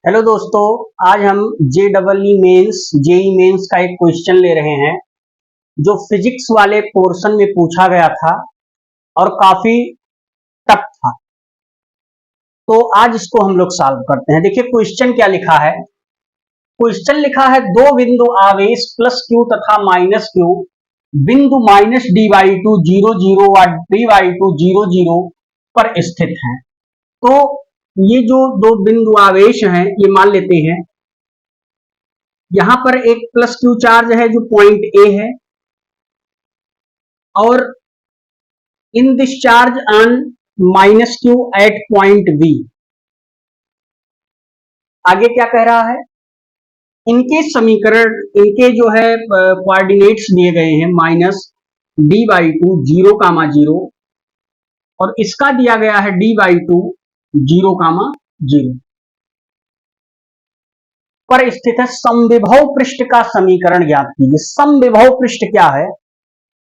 Hello दोस्तों, आज हम JEE मेंस जेई मेंस का एक क्वेश्चन ले रहे हैं जो फिजिक्स वाले पोर्शन में पूछा गया था और काफी टफ था। तो आज इसको हम लोग सॉल्व करते हैं। देखिए क्वेश्चन क्या लिखा है। क्वेश्चन लिखा है दो बिंदु आवेश प्लस क्यू तथा माइनस क्यू बिंदु माइनस डी/2 0 0 और डी/2 0 0 पर स्थित हैं। तो ये जो दो बिंदु आवेश हैं ये मान लेते हैं यहां पर एक प्लस क्यू चार्ज है जो पॉइंट ए है और in this charge on minus Q at point B. आगे क्या कह रहा है, इनके समीकरण, इनके जो है कोऑर्डिनेट्स दिए गए हैं -d/2 0, 0 और इसका दिया गया है d/2 0, 0 पर स्थित है। समविभव पृष्ठ का समीकरण ज्ञात कीजिए। समविभव पृष्ठ क्या है?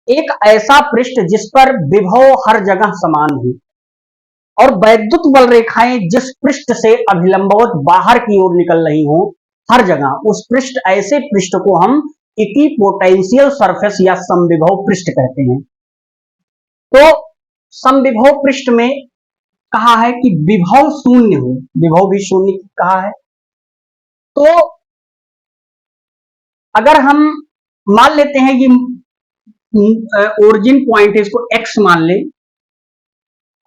एक ऐसा पृष्ठ जिस पर विभव हर जगह समान हो और वैद्युत बल रेखाएं जिस पृष्ठ से अभिलंबवत बाहर की ओर निकल रही हो हर जगह, उस पृष्ठ, ऐसे पृष्ठ को हम इक्विपोटेंशियल सरफेस या समविभव पृष्ठ कहते हैं। तो समविभव पृष्ठ में कहा है कि विभव शून्य हो, विभव भी शून्य कहा है। तो अगर हम मान लेते हैं कि ओरिजिन पॉइंट है, इसको x मान ले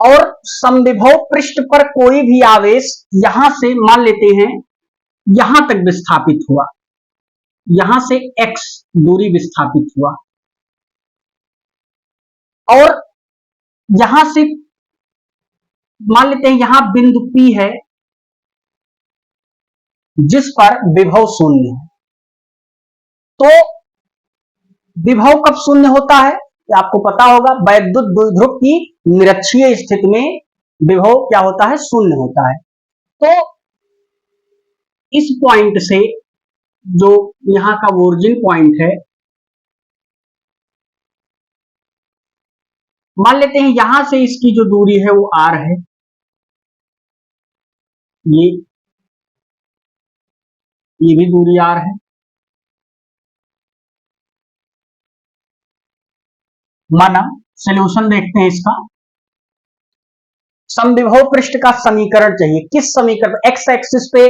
और समविभव पृष्ठ पर कोई भी आवेश यहां से मान लेते हैं यहां तक विस्थापित हुआ, यहां से x दूरी विस्थापित हुआ और यहां से मान लेते हैं यहां बिंदु P है जिस पर विभव शून्य है। तो विभव कब शून्य होता है आपको पता होगा, वैद्युत द्विध्रुव की निरक्षीय स्थिति में विभव क्या होता है? शून्य होता है। तो इस पॉइंट से जो यहां का ओरिजिन पॉइंट है, मान लेते हैं यहां से इसकी जो दूरी है वो r है, ये भी दूरी r है। माना सॉल्यूशन देखते हैं इसका। समविभव पृष्ठ का समीकरण चाहिए। किस समीकरण? एक्स एक्सिस पे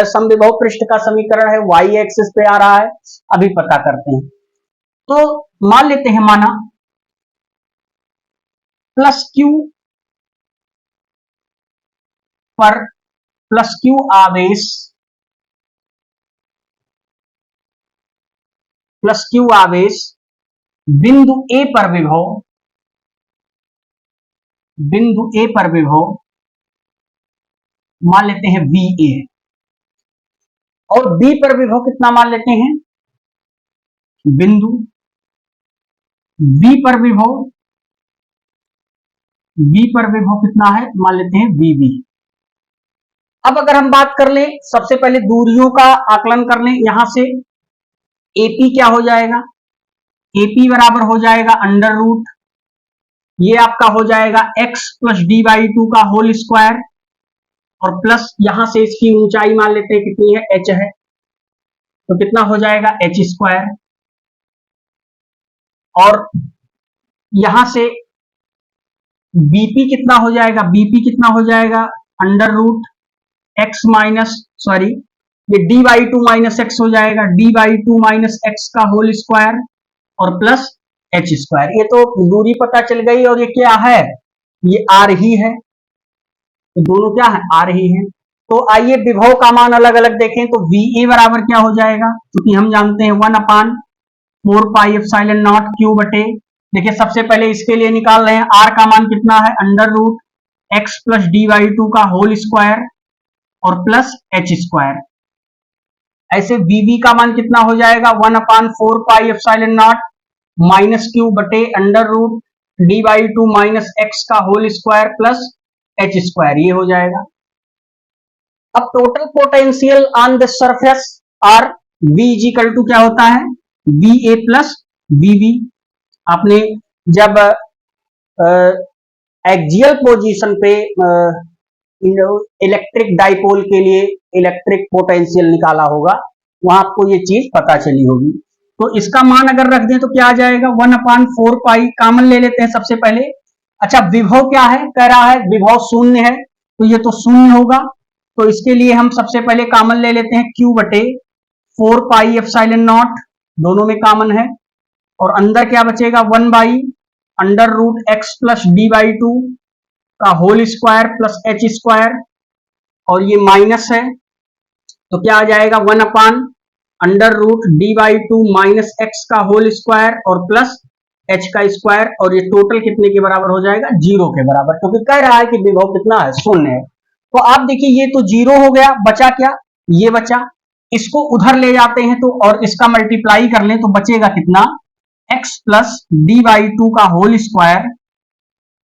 समविभव पृष्ठ का समीकरण है, वाई एक्सिस पे आ रहा है, अभी पता करते हैं। तो मान लेते हैं, माना प्लस क्यू पर प्लस क्यू आवेश, प्लस क्यू आवेश बिंदु ए पर विभव, बिंदु ए पर विभव मान लेते हैं VA और B पर विभव कितना मान लेते हैं? बिंदु B पर विभव, B पर विभव कितना है मान लेते हैं VB। अब अगर हम बात कर लें, सबसे पहले दूरियों का आकलन कर लें। यहां से AP क्या हो जाएगा? AP बराबर हो जाएगा अंडर रूट, ये आपका हो जाएगा x प्लस d/2 का होल स्क्वायर और प्लस यहां से इसकी ऊंचाई मान लेते हैं कितनी है? h है, तो कितना हो जाएगा? h square. और यहां से BP कितना हो जाएगा? BP कितना हो जाएगा? Under root x minus, sorry, ये d/2 माइनस एक्स हो जाएगा, d/2 माइनस एक्स का होल स्क्वायर और प्लस h स्क्वायर। ये तो दूरी पता चल गई और ये क्या है? ये r ही है। तो दोनों क्या है? r ही है। तो आइए विभव का मान अलग अलग देखें। तो VA बराबर क्या हो जाएगा? क्योंकि हम जानते हैं 1/4πε0 क्यू बटे, देखिए सबसे पहले इसके लिए निकाल रहे हैं, r का मान कितना है? Under root x plus d/2 का होल स्क्वायर और प्लस h स्क्वायर। ऐसे VB का मान कितना हो जाएगा? 1/4πε0 माइनस क्यू बटे under root d/2 minus x का whole square plus h square, ये हो जाएगा। अब total potential on the surface R V equal to क्या होता है? VA plus VB। आपने जब एक्सियल पोजीशन पे इलेक्ट्रिक डाइपोल के लिए इलेक्ट्रिक पोटेंशियल निकाला होगा, वहां आपको ये चीज पता चली होगी। तो इसका मान अगर रख दें तो क्या आ जाएगा 1/4 पाई, कॉमन ले लेते हैं सबसे पहले। अच्छा विभव क्या है, कह रहा है विभव शून्य है, तो ये तो शून्य होगा, तो इसके लिए हम सबसे पहले कॉमन ले लेते हैं Q बटे 4 पाई एप्सिलॉन नॉट, दोनों में कॉमन है, और अंदर क्या बचेगा 1 by under root x plus D by 2 का whole square plus H square, और ये माइनस है तो क्या आ जाएगा 1 under root D by 2 minus x का होल स्क्वायर और प्लस एच का स्क्वायर, और ये टोटल कितने के बराबर हो जाएगा 0 के बराबर, क्योंकि कह रहा है कि विभव कितना है, शून्य है। तो आप देखिए ये तो 0 हो गया, बचा क्या, ये बचा, इसको उधर ले जाते हैं तो और इसका मल्टीप्लाई कर लें तो बचेगा कितना x प्लस डी बाई 2 का whole square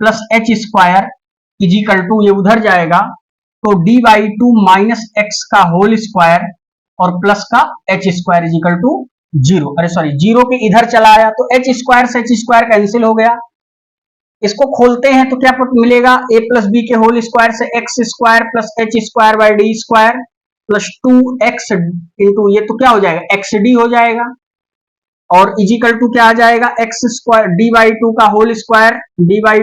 plus H square is equal to, ये उधर जाएगा तो डी बाई 2 माइनस एक्स का होल स्क्वायर और प्लस का एच स्क्वायर इजिकल टू 0, अरे सॉरी 0 के इधर चला आया तो एच स्क्वायर से एच स्क्वायर कैंसिल हो गया। इसको खोलते हैं तो क्या मिलेगा a प्लस बी के होल स्क्वायर से x square plus H square by D square plus 2x into ये तो क्या हो जाएगा एक्स डी हो जाएगा, और इजिकल टू क्या आ जाएगा एक्स स्क्वायर डी बाई 2 का होल स्क्वायर डी बाई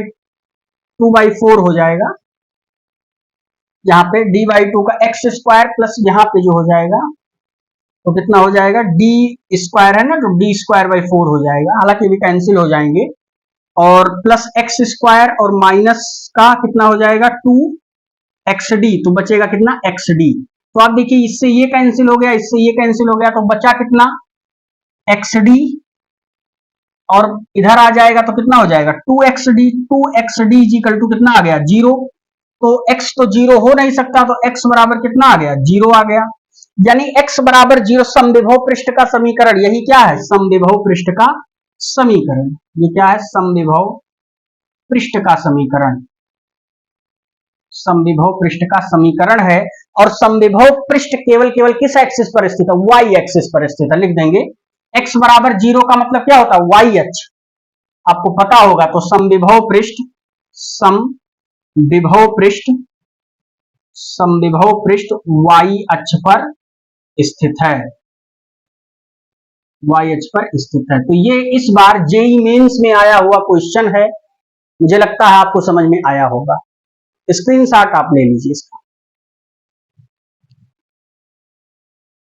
2/4 हो जाएगा, यहाँ पे डी बाई 2 का एक्स स्क्वायर प्लस यहाँ पे जो हो जाएगा तो कितना हो जाएगा डी स्क्वायर है ना, तो डी स्क्वायर बाई 4 हो जाएगा, हालांकि भी कैंसिल हो जाएंगे, और प्लस एक्स स्क्वायर और माइनस का कितना हो जाएगा 2xd, तो बचेगा कितना xd। तो आप देखिए इससे ये कैंसिल हो गया, इससे ये कैंसिल हो गया, तो बचा कितना xd, और इधर आ जाएगा तो कितना हो जाएगा 2xd इक्वल टू कितना आ गया 0, तो x तो 0 हो नहीं सकता, तो x बराबर कितना आ गया 0 आ गया, यानी x बराबर 0 समविभव पृष्ठ का समीकरण, यही क्या है समविभव पृष्ठ का समीकरण, ये क्या है समविभव पृष्ठ का समीकरण, समविभव पृष्ठ का समीकरण है। और समविभव पृष्ठ केवल किस एक्सिस पर स्थित है, y एक्सिस पर स्थित है, लिख देंगे x बराबर 0 का मतलब क्या होता है y अक्ष, आपको पता होगा, तो समविभव पृष्ठ y अक्ष पर स्थित है, y अक्ष पर स्थित है। तो ये इस बार जेई मेंस में आया हुआ क्वेश्चन है, मुझे लगता है आपको समझ में आया होगा, स्क्रीनशॉट आप ले लीजिए इसका।